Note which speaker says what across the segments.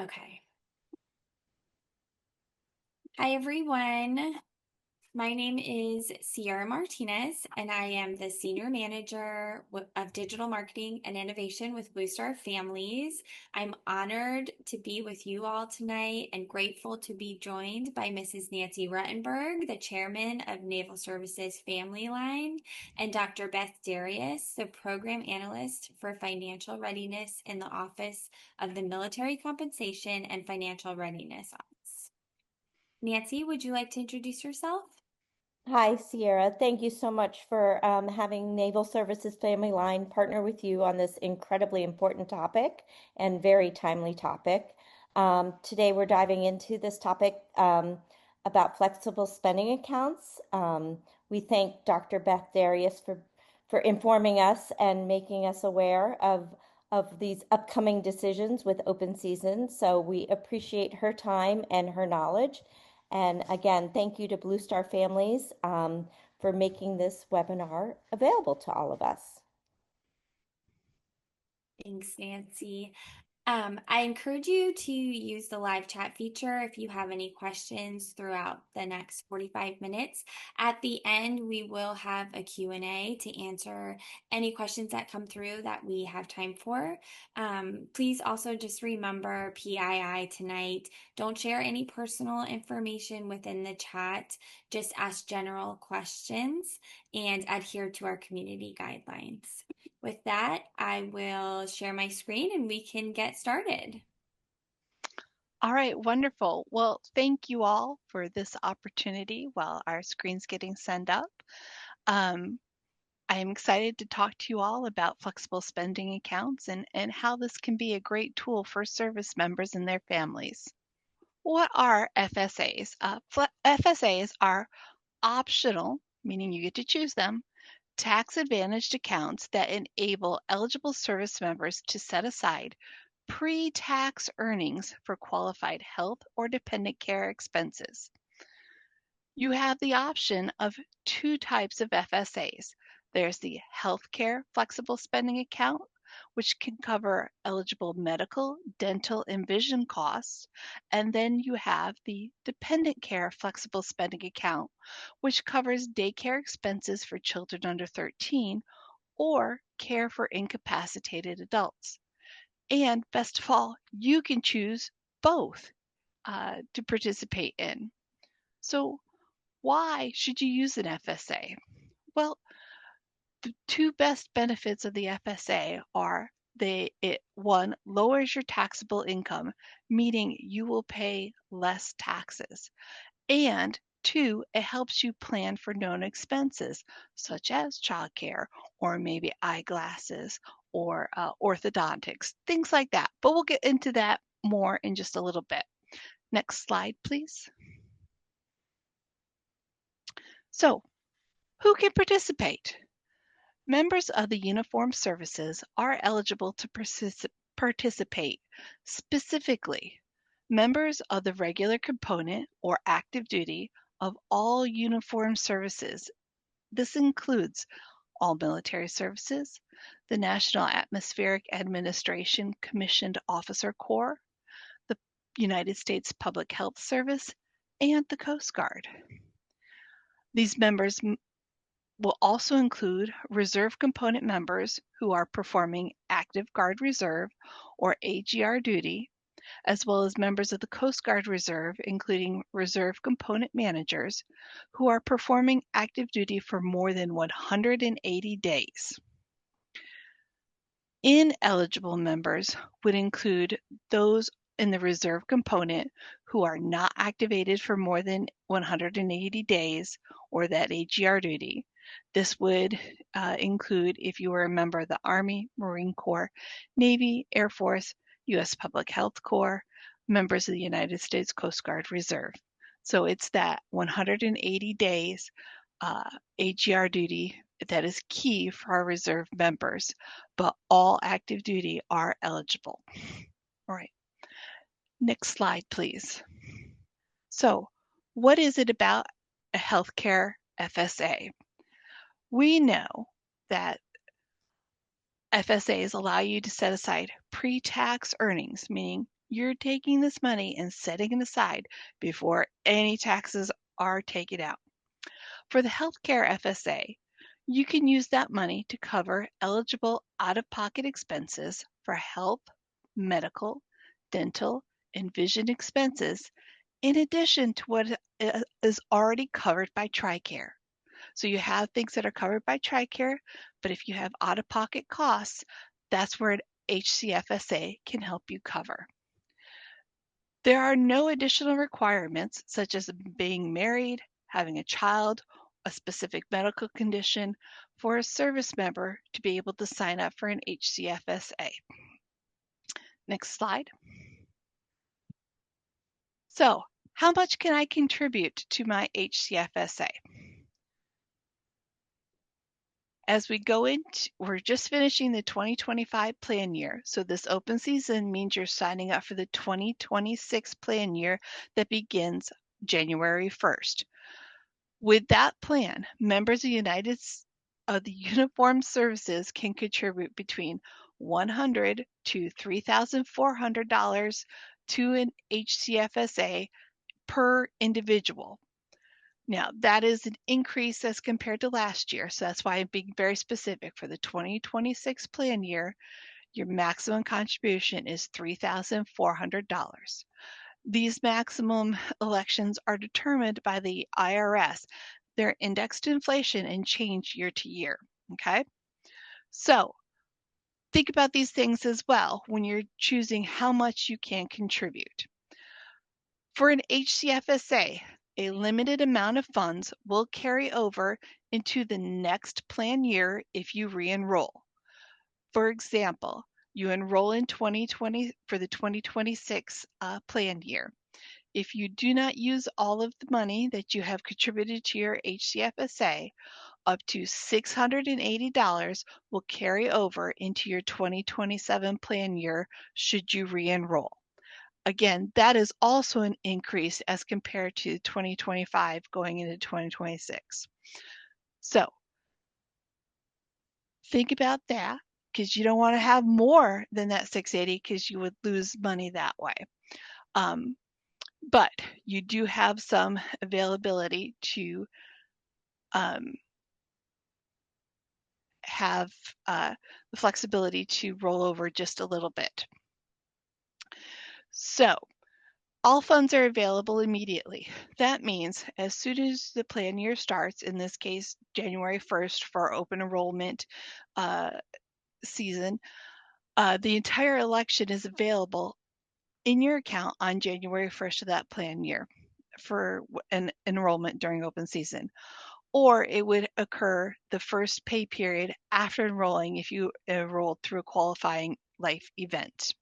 Speaker 1: Okay. Hi, everyone. My name is Sierra Martinez, and I am the Senior Manager of Digital Marketing and Innovation with Blue Star Families. I'm honored to be with you all tonight and grateful to be joined by Mrs. Nancy Ruttenberg, the Chairman of Naval Services FamilyLine, and Dr. Beth Darius, the Program Analyst for Financial Readiness in the Office of the Military Compensation and Financial Readiness Office. Nancy, would you like to introduce yourself?
Speaker 2: Hi, Sierra. Thank you so much for having Naval Services Family Line partner with you on this incredibly important topic and very timely topic. Today, we're diving into this topic about flexible spending accounts. We thank Dr. Beth Darius for informing us and making us aware of these upcoming decisions with open season. So we appreciate her time and her knowledge. And again, thank you to Blue Star Families for making this webinar available to all of us.
Speaker 1: Thanks, Nancy. I encourage you to use the live chat feature if you have any questions throughout the next 45 minutes. At the end, we will have a Q&A to answer any questions that come through that we have time for. Please also just remember PII tonight. Don't share any personal information within the chat. Just ask general questions and adhere to our community guidelines. With that, I will share my screen and we can get started.
Speaker 3: All right, wonderful. Well, thank you all for this opportunity while our screen's getting sent up. I am excited to talk to you all about flexible spending accounts and how this can be a great tool for service members and their families. What are FSAs? FSAs are optional, meaning you get to choose them, tax-advantaged accounts that enable eligible service members to set aside pre-tax earnings for qualified health or dependent care expenses. You have the option of two types of FSAs. There's the healthcare flexible spending account, which can cover eligible medical, dental, and vision costs. And then you have the dependent care flexible spending account, which covers daycare expenses for children under 13 or care for incapacitated adults. And best of all, you can choose both to participate in. So why should you use an FSA? Well, the two best benefits of the FSA are one, lowers your taxable income, meaning you will pay less taxes. And two, it helps you plan for known expenses such as childcare or maybe eyeglasses or orthodontics, things like that. But we'll get into that more in just a little bit. Next slide, please. So, who can participate? Members of the uniformed services are eligible to participate. Specifically, members of the regular component or active duty of all uniformed services. This includes all military services, the National Atmospheric Administration Commissioned Officer Corps, the United States Public Health Service, and the Coast Guard. These members will also include reserve component members who are performing active guard reserve or AGR duty, as well as members of the Coast Guard Reserve, including reserve component managers who are performing active duty for more than 180 days. Ineligible members would include those in the reserve component who are not activated for more than 180 days or that AGR duty. This would include if you were a member of the Army, Marine Corps, Navy, Air Force, U.S. Public Health Corps, members of the United States Coast Guard Reserve. So it's that 180 days AGR duty that is key for our reserve members, but all active duty are eligible. All right, next slide, please. So what is it about a healthcare FSA? We know that FSAs allow you to set aside pre-tax earnings, meaning you're taking this money and setting it aside before any taxes are taken out. For the healthcare FSA, you can use that money to cover eligible out-of-pocket expenses for health, medical, dental, and vision expenses, in addition to what is already covered by TRICARE. So you have things that are covered by TRICARE, but if you have out-of-pocket costs, that's where an HCFSA can help you cover. There are no additional requirements, such as being married, having a child, a specific medical condition, for a service member to be able to sign up for an HCFSA. Next slide. So, how much can I contribute to my HCFSA? As we go into, we're just finishing the 2025 plan year. So this open season means you're signing up for the 2026 plan year that begins January 1st. With that plan, members of the Uniformed Services can contribute between $100 to $3,400 to an HCFSA per individual. Now, that is an increase as compared to last year, so that's why I'm being very specific. For the 2026 plan year, your maximum contribution is $3,400. These maximum elections are determined by the IRS. They're indexed to inflation and change year to year, okay? So think about these things as well when you're choosing how much you can contribute. For an HCFSA, a limited amount of funds will carry over into the next plan year if you re-enroll. For example, you enroll in 2020 for the 2026 plan year. If you do not use all of the money that you have contributed to your HCFSA, up to $680 will carry over into your 2027 plan year should you re-enroll. Again, that is also an increase as compared to 2025 going into 2026. So think about that, because you don't want to have more than that 680 because you would lose money that way. But you do have some availability to have the flexibility to roll over just a little bit. So all funds are available immediately. That means as soon as the plan year starts, in this case, January 1st for our open enrollment season, the entire election is available in your account on January 1st of that plan year for an enrollment during open season. Or it would occur the first pay period after enrolling if you enrolled through a qualifying life event.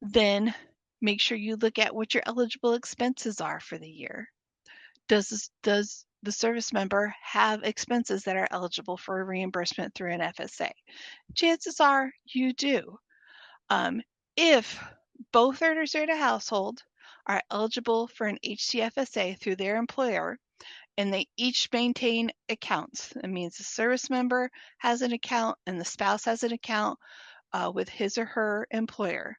Speaker 3: Then make sure you look at what your eligible expenses are for the year. Does the service member have expenses that are eligible for reimbursement through an FSA? Chances are you do. If both earners in a household are eligible for an HCFSA through their employer, and they each maintain accounts, that means the service member has an account and the spouse has an account with his or her employer,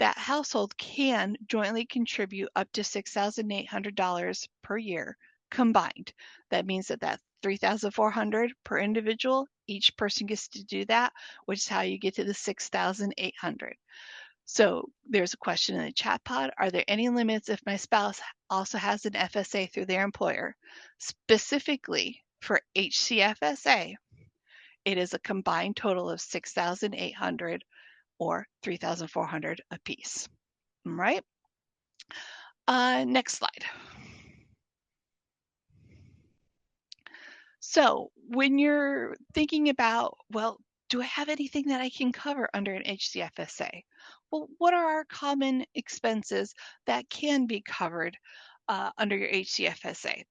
Speaker 3: that household can jointly contribute up to $6,800 per year combined. That means that $3,400 per individual, each person gets to do that, which is how you get to the $6,800. So there's a question in the chat pod. Are there any limits if my spouse also has an FSA through their employer? Specifically for HCFSA, it is a combined total of $6,800 or $3,400 apiece. All right. Next slide. So when you're thinking about, well, do I have anything that I can cover under an HCFSA? Well, what are our common expenses that can be covered under your HCFSA?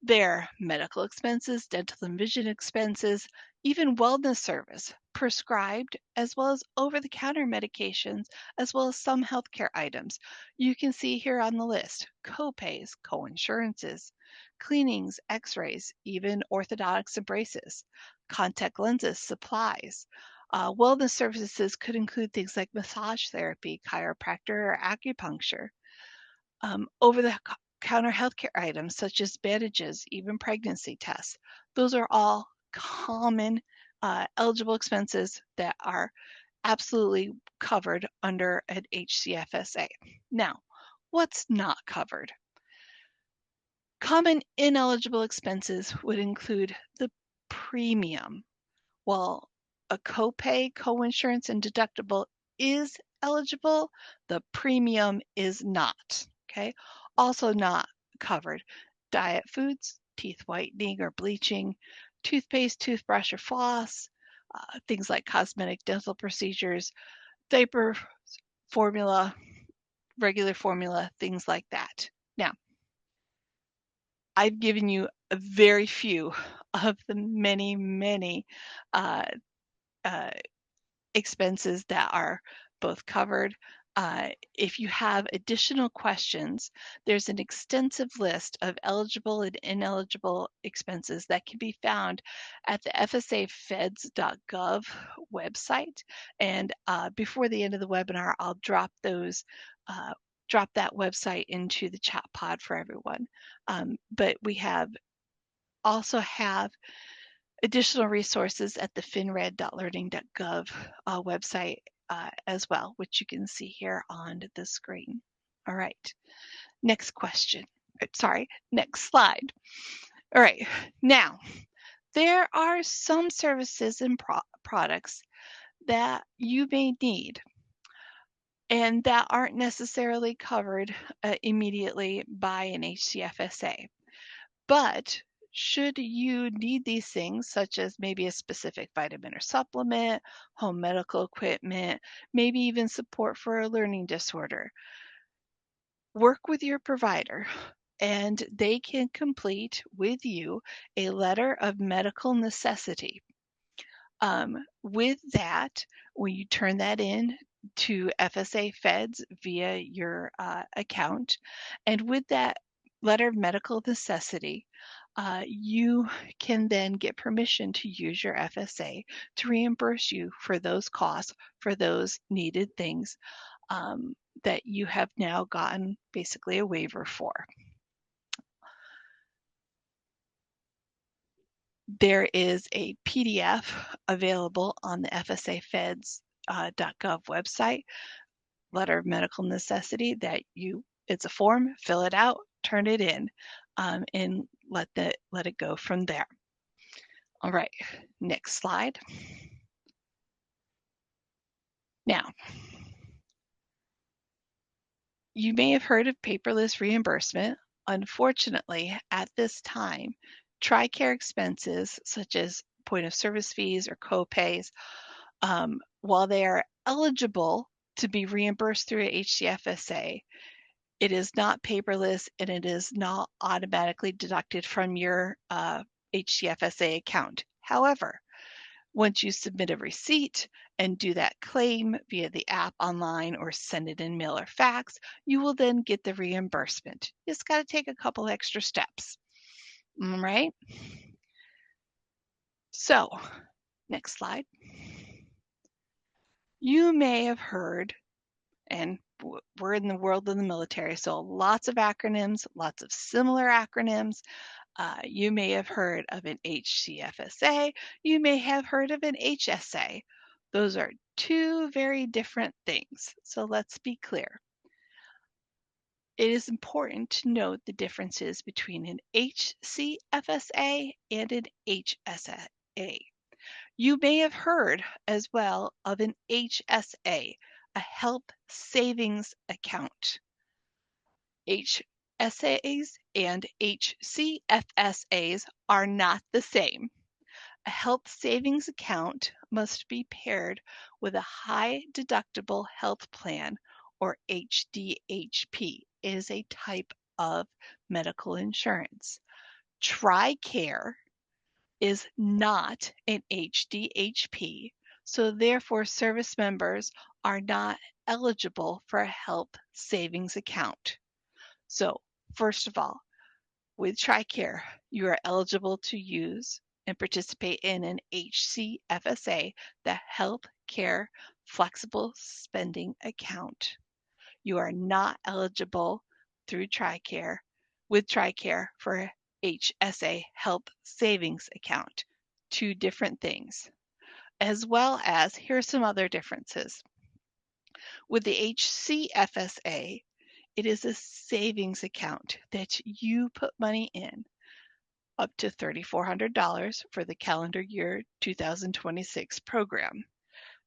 Speaker 3: They're medical expenses, dental and vision expenses, even wellness service, prescribed, as well as over-the-counter medications, as well as some healthcare items. You can see here on the list, co-pays, co-insurances, cleanings, x-rays, even orthodontics and braces, contact lenses, supplies, Wellness services could include things like massage therapy, chiropractor, or acupuncture. Over-the-counter healthcare items such as bandages, even pregnancy tests. Those are all common eligible expenses that are absolutely covered under an HCFSA. Now, what's not covered? Common ineligible expenses would include the premium. While a copay, coinsurance, and deductible is eligible, the premium is not. Okay, also not covered: diet foods, teeth whitening or bleaching, toothpaste, toothbrush, or floss, things like cosmetic dental procedures, diaper formula, regular formula, things like that. Now, I've given you a very few of the many, many expenses that are both covered. If you have additional questions, there's an extensive list of eligible and ineligible expenses that can be found at the FSAfeds.gov website. And before the end of the webinar, I'll drop those drop that website into the chat pod for everyone. But we also have additional resources at the finred.learning.gov website as well, which you can see here on the screen. All right, next question. Sorry, next slide. All right, now there are some services and products that you may need and that aren't necessarily covered immediately by an HCFSA. But should you need these things, such as maybe a specific vitamin or supplement, home medical equipment, maybe even support for a learning disorder, work with your provider and they can complete with you a letter of medical necessity. With that, when you turn that in to FSA Feds via your account, and with that letter of medical necessity, you can then get permission to use your FSA to reimburse you for those costs, for those needed things that you have now gotten basically a waiver for. There is a PDF available on the FSAfeds.gov website, letter of medical necessity, that it's a form, fill it out, turn it in, and let it go from there. All right, next slide. Now, you may have heard of paperless reimbursement. Unfortunately, at this time, TRICARE expenses such as point of service fees or co-pays, while they are eligible to be reimbursed through a HCFSA, it is not paperless and it is not automatically deducted from your HCFSA account. However, once you submit a receipt and do that claim via the app online or send it in mail or fax, you will then get the reimbursement. You just got to take a couple extra steps. All right? So, next slide. You may have heard, and we're in the world of the military, so lots of acronyms, lots of similar acronyms. You may have heard of an HCFSA. You may have heard of an HSA. Those are two very different things. So let's be clear. It is important to note the differences between an HCFSA and an HSA. You may have heard as well of an HSA, a health savings account. HSAs and HCFSAs are not the same. A health savings account must be paired with a high deductible health plan, or HDHP. It is a type of medical insurance. TRICARE is not an HDHP, so therefore service members are not eligible for a health savings account. So first of all, with TRICARE, you are eligible to use and participate in an HCFSA, the Health Care Flexible Spending Account. You are not eligible through TRICARE for HSA Health Savings Account. Two different things. As well as, here are some other differences. With the HCFSA, it is a savings account that you put money in up to $3,400 for the calendar year 2026 program,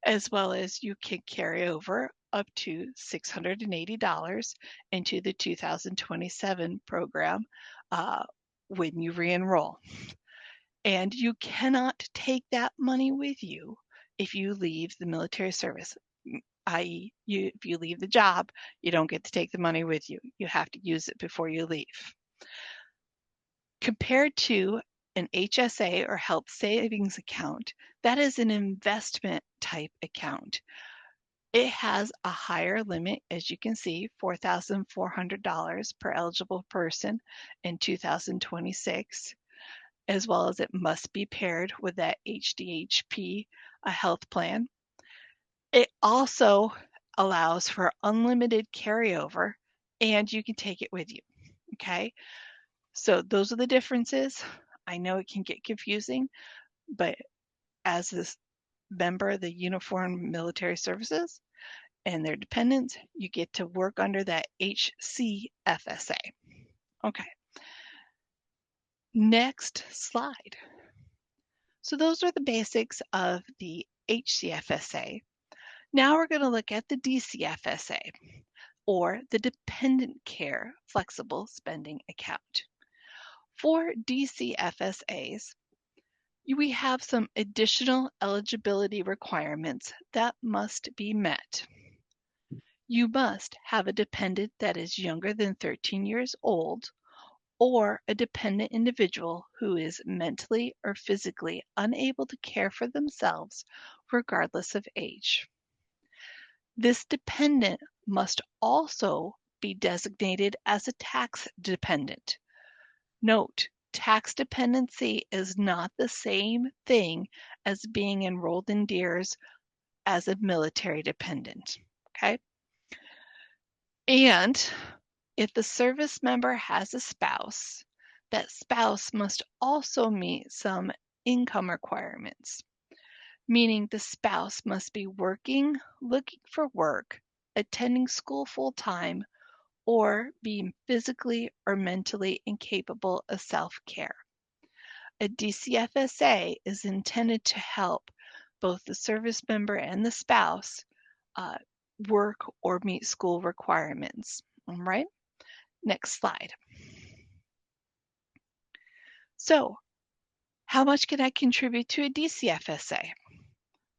Speaker 3: as well as you can carry over up to $680 into the 2027 program when you re-enroll. And you cannot take that money with you if you leave the military service, i.e., if you leave the job, you don't get to take the money with you. You have to use it before you leave. Compared to an HSA or health savings account, that is an investment type account. It has a higher limit, as you can see, $4,400 per eligible person in 2026, as well as it must be paired with that HDHP health plan. It also allows for unlimited carryover, and you can take it with you, okay? So those are the differences. I know it can get confusing, but as this member of the Uniformed Military Services and their dependents, you get to work under that HCFSA. Okay. Next slide. So those are the basics of the HCFSA. Now we're going to look at the DCFSA, or the Dependent Care Flexible Spending Account. For DCFSAs, we have some additional eligibility requirements that must be met. You must have a dependent that is younger than 13 years old, or a dependent individual who is mentally or physically unable to care for themselves regardless of age. This dependent must also be designated as a tax dependent. Note, tax dependency is not the same thing as being enrolled in DEERS as a military dependent, okay? And if the service member has a spouse, that spouse must also meet some income requirements, meaning the spouse must be working, looking for work, attending school full-time, or being physically or mentally incapable of self-care. A DCFSA is intended to help both the service member and the spouse work or meet school requirements. All right, next slide. So, how much can I contribute to a DCFSA?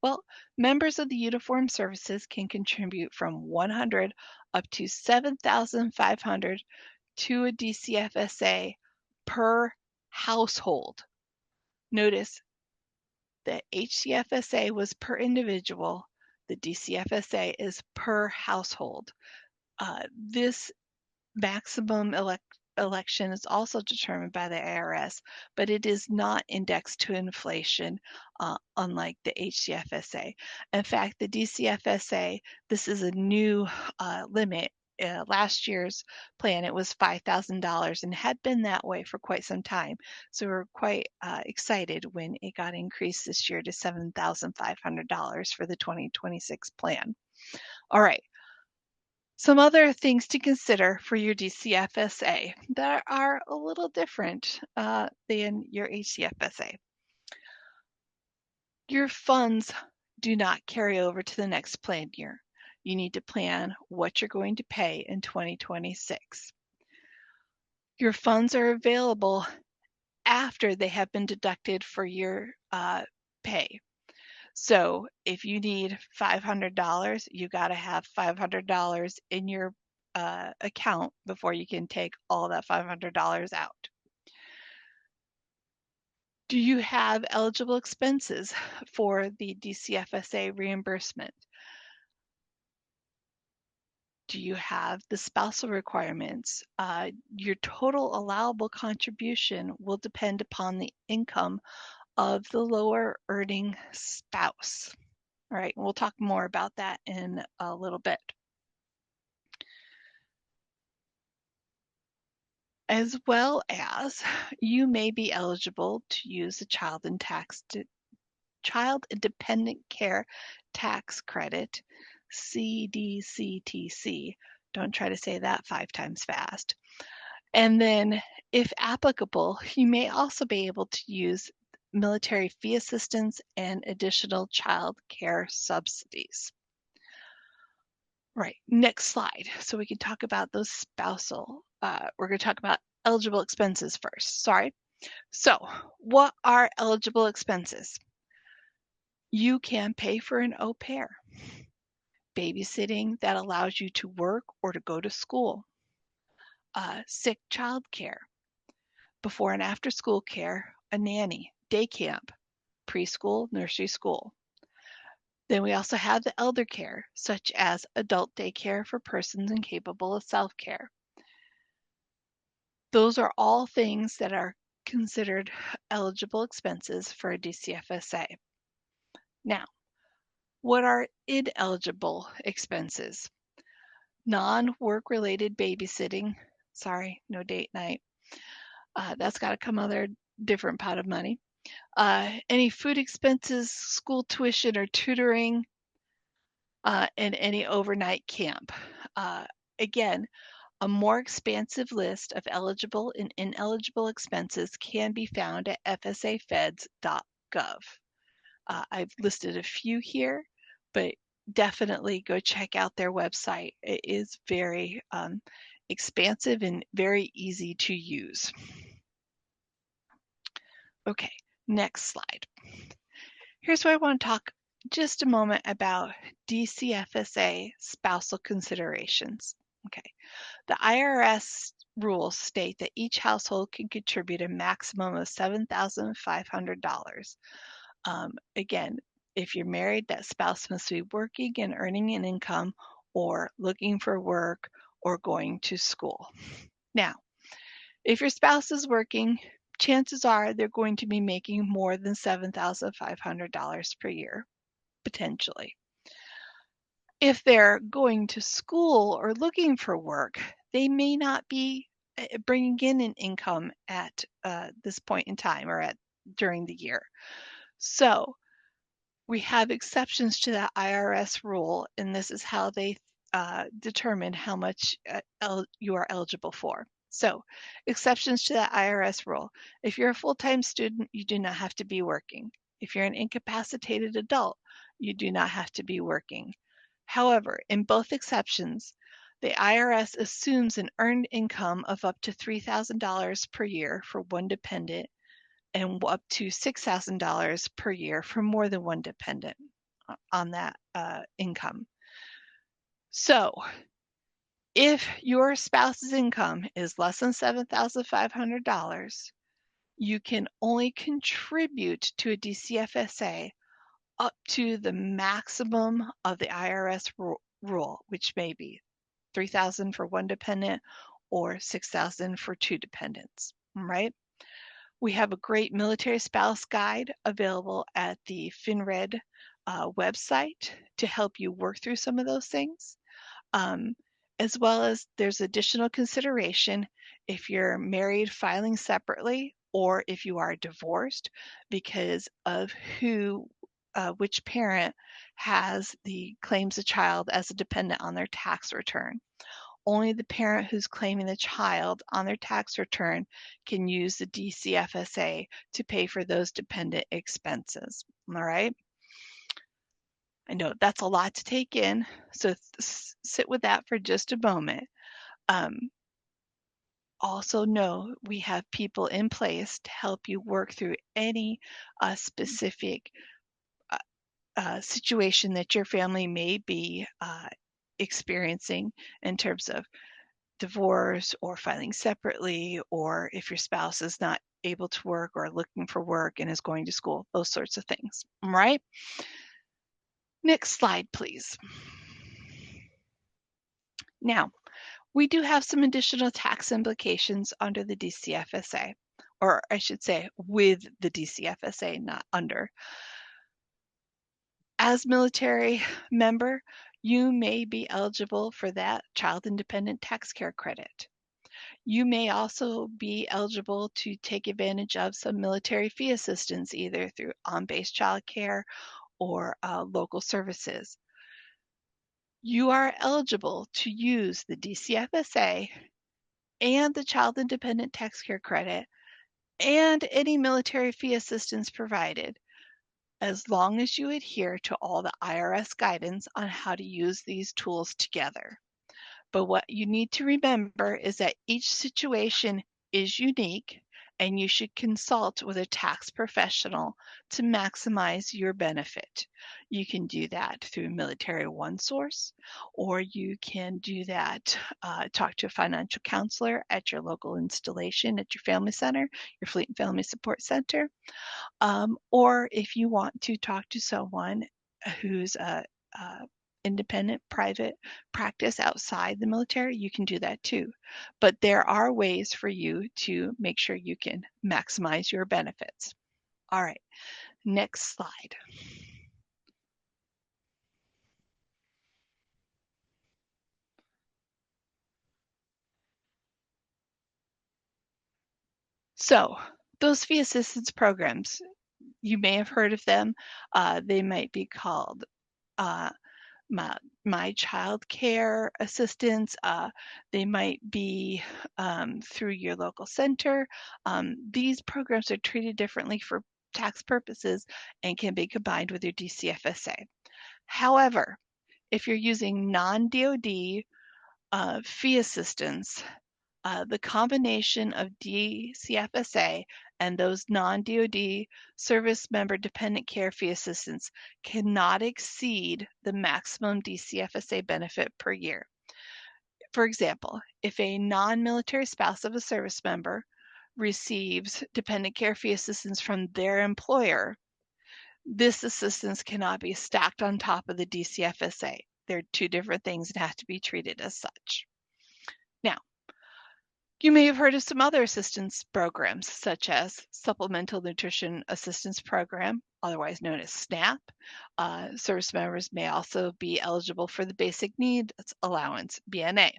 Speaker 3: Well, members of the uniformed services can contribute from $100 up to $7,500 to a DCFSA per household. Notice the HCFSA was per individual, the DCFSA is per household. This maximum election is also determined by the IRS, but it is not indexed to inflation, unlike the HCFSA. In fact, the DCFSA, this is a new limit. Last year's plan, it was $5,000 and had been that way for quite some time. So we're quite excited when it got increased this year to $7,500 for the 2026 plan. All right. Some other things to consider for your DCFSA that are a little different than your HCFSA. Your funds do not carry over to the next plan year. You need to plan what you're going to pay in 2026. Your funds are available after they have been deducted for your pay. So if you need $500, you got to have $500 in your account before you can take all that $500 out. Do you have eligible expenses for the DCFSA reimbursement? Do you have the spousal requirements? Your total allowable contribution will depend upon the income of the lower earning spouse. All right, we'll talk more about that in a little bit. As well as you may be eligible to use the child dependent care tax credit, CDCTC. Don't try to say that 5 times fast. And then, if applicable, you may also be able to use military fee assistance and additional child care subsidies. Right, next slide. So we can talk about those spousal. We're going to talk about eligible expenses first. Sorry. So, what are eligible expenses? You can pay for an au pair, babysitting that allows you to work or to go to school, sick child care, before and after school care, a nanny, day camp, preschool, nursery school. Then we also have the elder care, such as adult daycare for persons incapable of self-care. Those are all things that are considered eligible expenses for a DCFSA. Now, what are ineligible expenses? Non-work related babysitting, sorry, no date night. That's got to come out of their different pot of money. Any food expenses, school tuition or tutoring, and any overnight camp. Again, a more expansive list of eligible and ineligible expenses can be found at fsafeds.gov. I've listed a few here, but definitely go check out their website. It is very expansive and very easy to use. Okay, next slide. Here's where I want to talk just a moment about DCFSA spousal considerations. Okay, the IRS rules state that each household can contribute a maximum of $7,500. Again, if you're married, that spouse must be working and earning an income or looking for work or going to school. Now, if your spouse is working, chances are they're going to be making more than $7,500 per year, potentially. If they're going to school or looking for work, they may not be bringing in an income at this point in time or during the year. So we have exceptions to that IRS rule, and this is how they determine how much you are eligible for. So, exceptions to that IRS rule. If you're a full-time student, you do not have to be working. If you're an incapacitated adult, you do not have to be working. However, in both exceptions, the IRS assumes an earned income of up to $3,000 per year for one dependent and up to $6,000 per year for more than one dependent on that income. So, if your spouse's income is less than $7,500, you can only contribute to a DCFSA up to the maximum of the IRS rule, which may be $3,000 for one dependent or $6,000 for two dependents, right? We have a great military spouse guide available at the FinRed website to help you work through some of those things. As well as there's additional consideration if you're married filing separately or if you are divorced because of which parent has the claims a child as a dependent on their tax return. Only the parent who's claiming the child on their tax return can use the DCFSA to pay for those dependent expenses. All right. I know that's a lot to take in, so sit with that for just a moment. Also know we have people in place to help you work through any specific situation that your family may be experiencing in terms of divorce or filing separately, or if your spouse is not able to work or looking for work and is going to school, those sorts of things, right? Next slide, please. Now, we do have some additional tax implications under the DCFSA. or I should say with the DCFSA, not under. As military member, you may be eligible for that Child Independent Tax Care credit. You may also be eligible to take advantage of some military fee assistance, either through on-base child care or local services. You are eligible to use the DCFSA and the Child Independent Tax Care credit and any military fee assistance provided, as long as you adhere to all the IRS guidance on how to use these tools together. But what you need to remember is that each situation is unique, and you should consult with a tax professional to maximize your benefit. You can do that through Military OneSource, or you can do that, talk to a financial counselor at your local installation, at your family center, your Fleet and Family Support Center. Or if you want to talk to someone who's a independent private practice outside the military, you can do that too. But there are ways for you to make sure you can maximize your benefits. All right, next slide. So those fee assistance programs, you may have heard of them. They might be called my child care assistance. They might be through your local center. These programs are treated differently for tax purposes and can be combined with your DCFSA. However, if you're using non-DoD fee assistance, the combination of DCFSA and those non-DoD service member dependent care fee assistance cannot exceed the maximum DCFSA benefit per year. For example, if a non-military spouse of a service member receives dependent care fee assistance from their employer, this assistance cannot be stacked on top of the DCFSA. They're two different things and have to be treated as such. Now, you may have heard of some other assistance programs, such as Supplemental Nutrition Assistance Program, otherwise known as SNAP. Service members may also be eligible for the Basic Needs Allowance, BNA.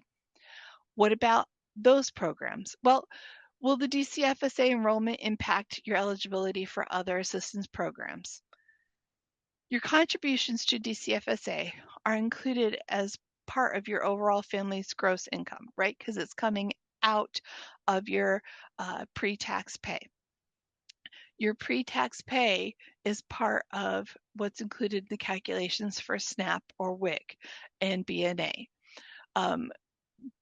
Speaker 3: What about those programs? Well, will the DCFSA enrollment impact your eligibility for other assistance programs? Your contributions to DCFSA are included as part of your overall family's gross income, right? Because it's coming out of your pre-tax pay. Your pre-tax pay is part of what's included in the calculations for SNAP or WIC and BNA.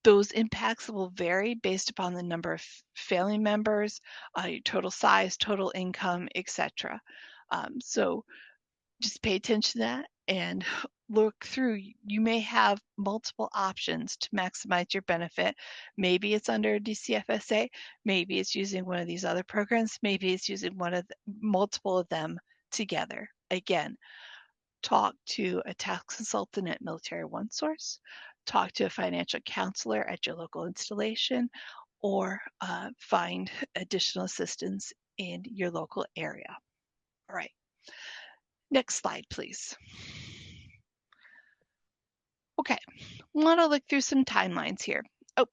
Speaker 3: Those impacts will vary based upon the number of family members, your total size, total income, etc. So just pay attention to that and look through. You may have multiple options to maximize your benefit. Maybe it's under DCFSA, maybe it's using one of these other programs, maybe it's using multiple of them together. Again, talk to a tax consultant at Military OneSource, talk to a financial counselor at your local installation, or find additional assistance in your local area. All right. Next slide, please. Okay, want to look through some timelines here. Oh,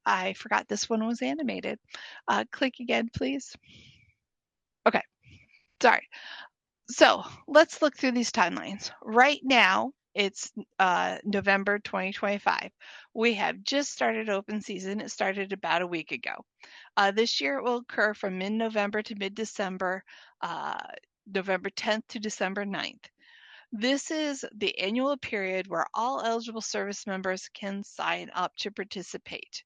Speaker 3: I forgot this one was animated. Click again, please. Okay, sorry. So let's look through these timelines. Right now, it's November 2025. We have just started open season. It started about a week ago. This year it will occur from mid-November to mid-December, November 10th to December 9th. This is the annual period where all eligible service members can sign up to participate.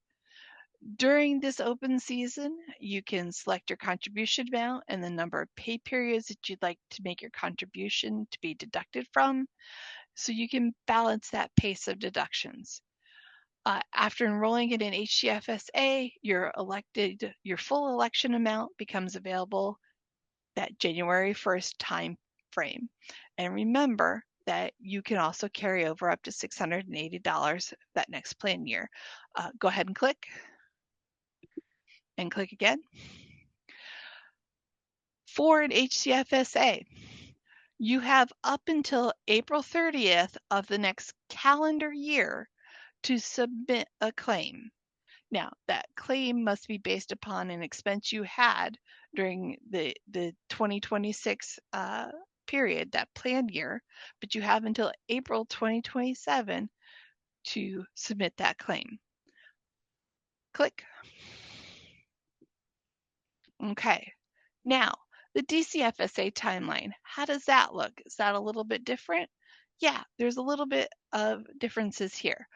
Speaker 3: During this open season, you can select your contribution amount and the number of pay periods that you'd like to make your contribution to be deducted from, so you can balance that pace of deductions. After enrolling in an HDFSA, your full election amount becomes available that January 1st time frame. And remember that you can also carry over up to $680 that next plan year. Go ahead and click again. For an HCFSA, you have up until April 30th of the next calendar year to submit a claim. Now, that claim must be based upon an expense you had during the 2026 period, that planned year, but you have until April 2027 to submit that claim. Click. Okay. Now, the DCFSA timeline, how does that look? Is that a little bit different? Yeah, there's a little bit of differences here.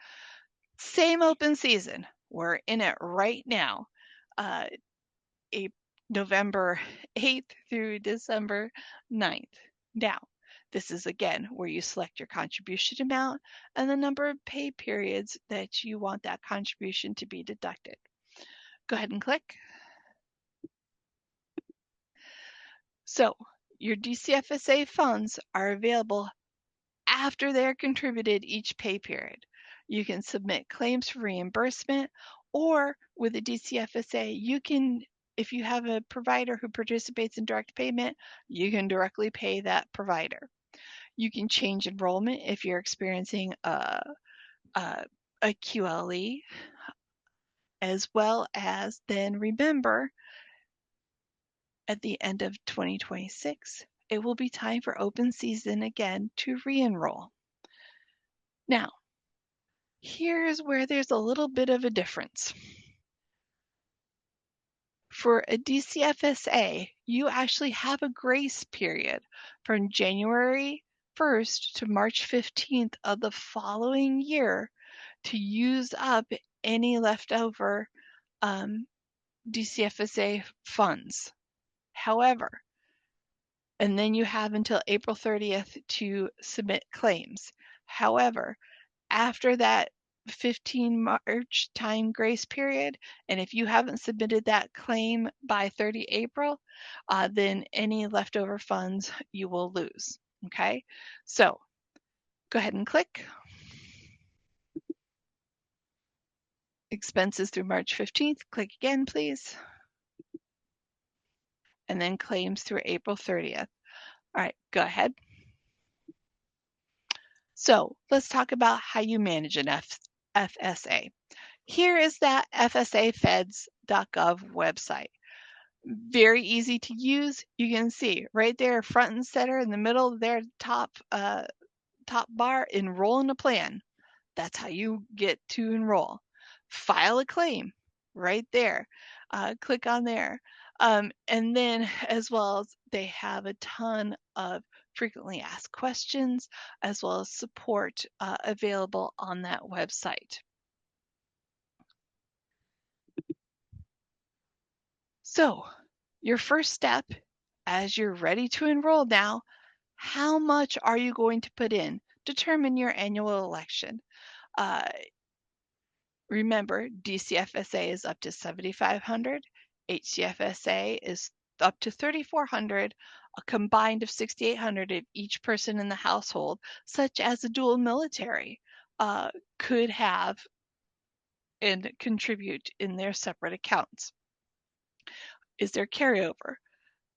Speaker 3: Same open season. We're in it right now. November 8th through December 9th. Now, this is again where you select your contribution amount and the number of pay periods that you want that contribution to be deducted. Go ahead and click. So your DCFSA funds are available after they're contributed each pay period. You can submit claims for reimbursement, or with a DCFSA, you can, if you have a provider who participates in direct payment, you can directly pay that provider. You can change enrollment if you're experiencing a QLE, as well as then remember at the end of 2026, it will be time for open season again to re-enroll. Now, here's where there's a little bit of a difference. For a DCFSA, you actually have a grace period from January 1st to March 15th of the following year to use up any leftover DCFSA funds. However, and then you have until April 30th to submit claims. However, after that 15 March time grace period, and if you haven't submitted that claim by 30 April, then any leftover funds you will lose. Okay, so go ahead and click. Expenses through March 15th, click again, please. And then claims through April 30th. All right, go ahead. So let's talk about how you manage an FSA. Here is that FSAfeds.gov website. Very easy to use. You can see right there, front and center in the middle there, top bar, enroll in a plan. That's how you get to enroll. File a claim right there. Click on there. And then as well as they have a ton of frequently asked questions as well as support available on that website. So your first step, as you're ready to enroll now, how much are you going to put in? Determine your annual election. Remember, DCFSA is up to $7,500. HCFSA is up to $3,400, a combined of $6,800 if each person in the household, such as a dual military, could have and contribute in their separate accounts. Is there carryover?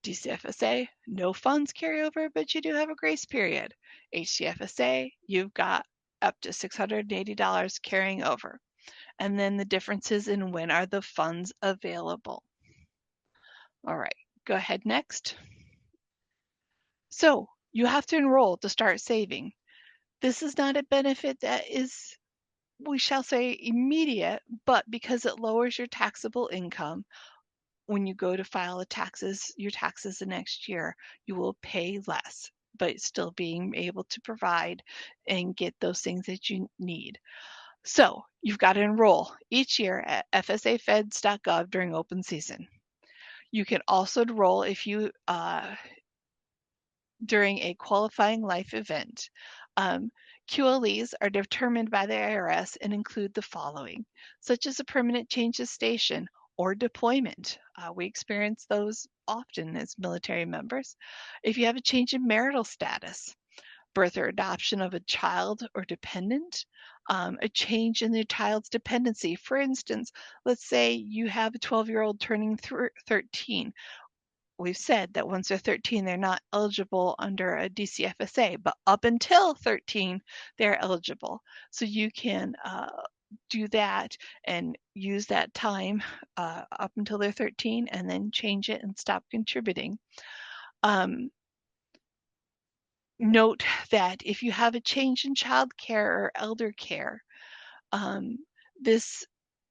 Speaker 3: DCFSA, no funds carryover, but you do have a grace period. HCFSA, you've got up to $680 carrying over. And then the differences in when are the funds available. All right, go ahead next. So you have to enroll to start saving. This is not a benefit that is, we shall say, immediate, but because it lowers your taxable income, when you go to file your taxes the next year, you will pay less, but still being able to provide and get those things that you need. So you've got to enroll each year at FSAfeds.gov during open season. You can also enroll if you during a qualifying life event. QLEs are determined by the IRS and include the following, such as a permanent change of station or deployment. We experience those often as military members. If you have a change in marital status, birth or adoption of a child or dependent, a change in the child's dependency. For instance, let's say you have a 12-year-old turning 13. we've said that once they're 13, they're not eligible under a DCFSA, but up until 13, they're eligible. So you can do that and use that time up until they're 13 and then change it and stop contributing. Note that if you have a change in child care or elder care, this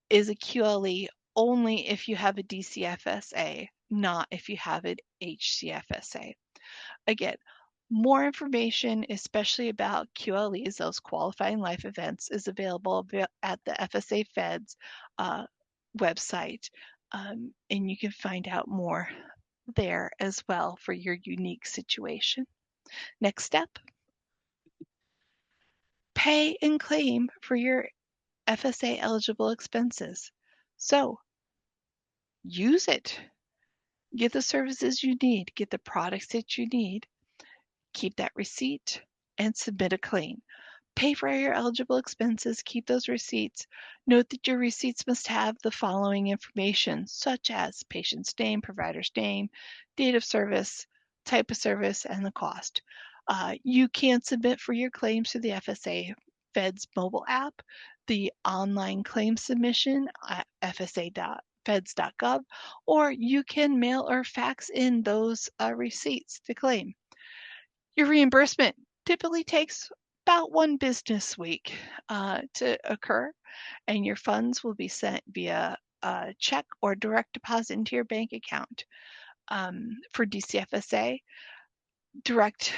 Speaker 3: is a QLE only if you have a DCFSA, not if you have an HCFSA. Again, more information, especially about QLEs, those qualifying life events, is available at the FSA Feds website, and you can find out more there as well for your unique situation. Next step, pay and claim for your FSA eligible expenses. So use it. Get the services you need, get the products that you need, keep that receipt, and submit a claim. Pay for your eligible expenses, keep those receipts. Note that your receipts must have the following information, such as patient's name, provider's name, date of service, type of service, and the cost. You can submit for your claims through the FSA Feds mobile app, the online claim submission at fsa.feds.gov, or you can mail or fax in those receipts to claim. Your reimbursement typically takes about 1 business week to occur, and your funds will be sent via check or direct deposit into your bank account. For DCFSA, direct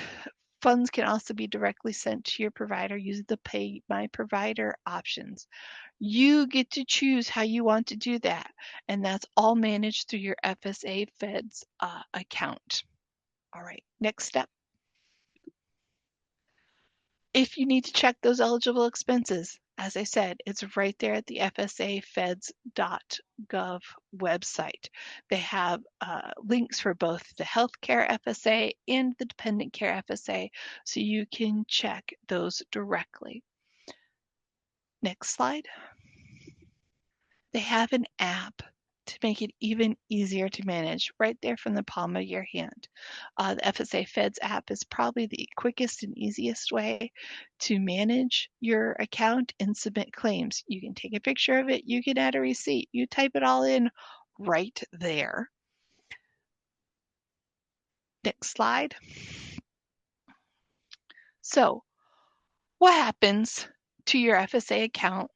Speaker 3: funds can also be directly sent to your provider using the Pay My Provider options. You get to choose how you want to do that, and that's all managed through your FSA Feds account. All right, next step. If you need to check those eligible expenses, as I said, it's right there at the FSAFeds.gov website. They have links for both the healthcare FSA and the dependent care FSA, so you can check those directly. Next slide. They have an app to make it even easier to manage right there from the palm of your hand. The FSA Feds app is probably the quickest and easiest way to manage your account and submit claims. You can take a picture of it, you can add a receipt, you type it all in right there. Next slide. So, what happens to your FSA account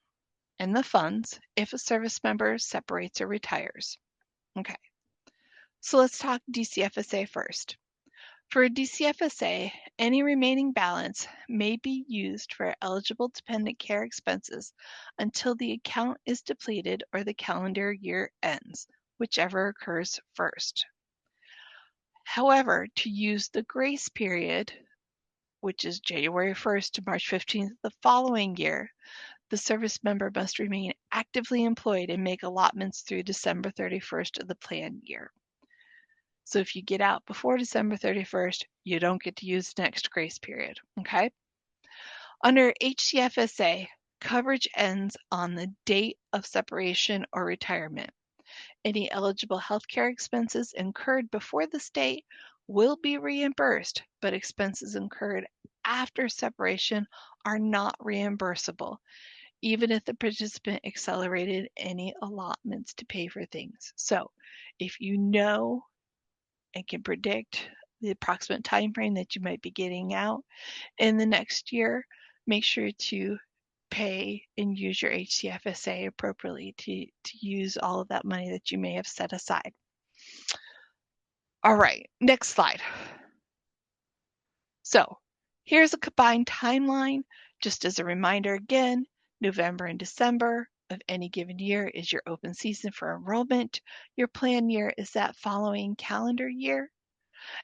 Speaker 3: and the funds if a service member separates or retires? Okay. So let's talk DCFSA first. For a DCFSA, any remaining balance may be used for eligible dependent care expenses until the account is depleted or the calendar year ends, whichever occurs first. However, to use the grace period, which is January 1st to March 15th of the following year, the service member must remain actively employed and make allotments through December 31st of the planned year. So if you get out before December 31st, you don't get to use the next grace period, okay? Under HCFSA, coverage ends on the date of separation or retirement. Any eligible healthcare expenses incurred before this date will be reimbursed, but expenses incurred after separation are not reimbursable, even if the participant accelerated any allotments to pay for things. So if you know and can predict the approximate time frame that you might be getting out in the next year, make sure to pay and use your HCFSA appropriately to use all of that money that you may have set aside. All right, next slide. So here's a combined timeline. Just as a reminder again, November and December of any given year is your open season for enrollment. Your plan year is that following calendar year.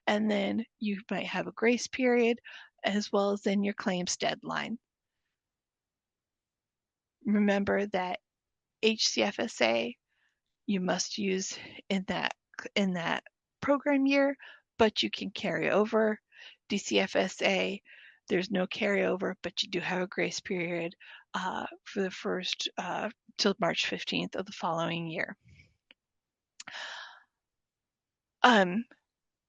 Speaker 3: And then you might have a grace period as well as then your claims deadline. Remember that HCFSA you must use in that program year, but you can carry over. DCFSA, there's no carryover, but you do have a grace period for the first till March 15th of the following year.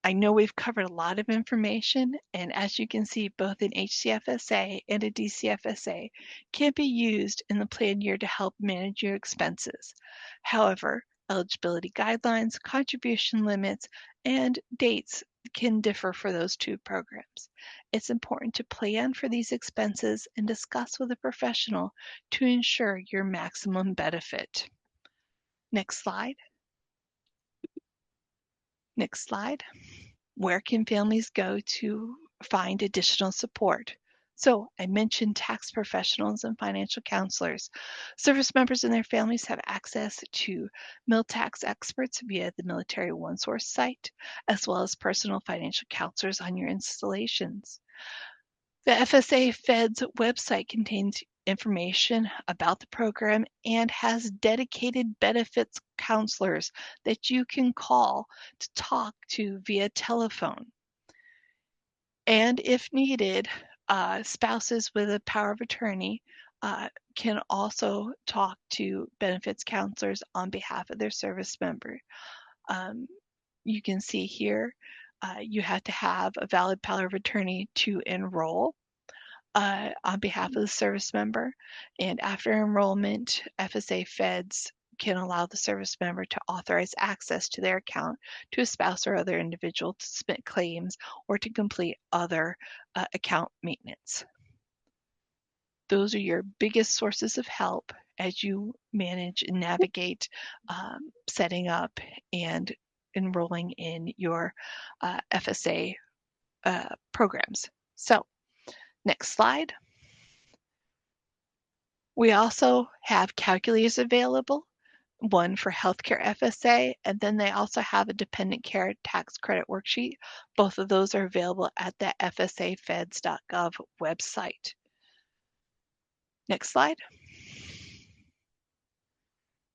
Speaker 3: I know we've covered a lot of information, and as you can see, both an HCFSA and a DCFSA can be used in the plan year to help manage your expenses. However, eligibility guidelines, contribution limits, and dates can differ for those two programs. It's important to plan for these expenses and discuss with a professional to ensure your maximum benefit. Next slide. Next slide. Where can families go to find additional support? So I mentioned tax professionals and financial counselors. Service members and their families have access to mil tax experts via the Military OneSource site, as well as personal financial counselors on your installations. The FSA Fed's website contains information about the program and has dedicated benefits counselors that you can call to talk to via telephone. And if needed, spouses with a power of attorney can also talk to benefits counselors on behalf of their service member. You can see here, you have to have a valid power of attorney to enroll on behalf of the service member. And after enrollment, FSA Feds can allow the service member to authorize access to their account to a spouse or other individual to submit claims or to complete other account maintenance. Those are your biggest sources of help as you manage and navigate setting up and enrolling in your FSA programs. So, next slide. We also have calculators available, one for healthcare FSA, and then they also have a dependent care tax credit worksheet. Both of those are available at the FSAFeds.gov website. Next slide.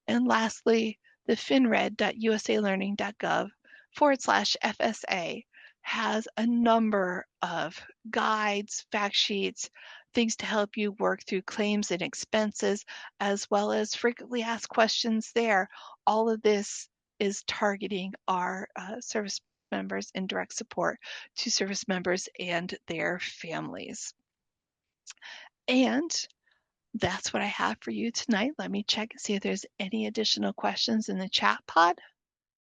Speaker 3: And lastly, the finred.usalearning.gov/FSA has a number of guides, fact sheets, things to help you work through claims and expenses, as well as frequently asked questions there. All of this is targeting our service members and direct support to service members and their families. And that's what I have for you tonight. Let me check and see if there's any additional questions in the chat pod.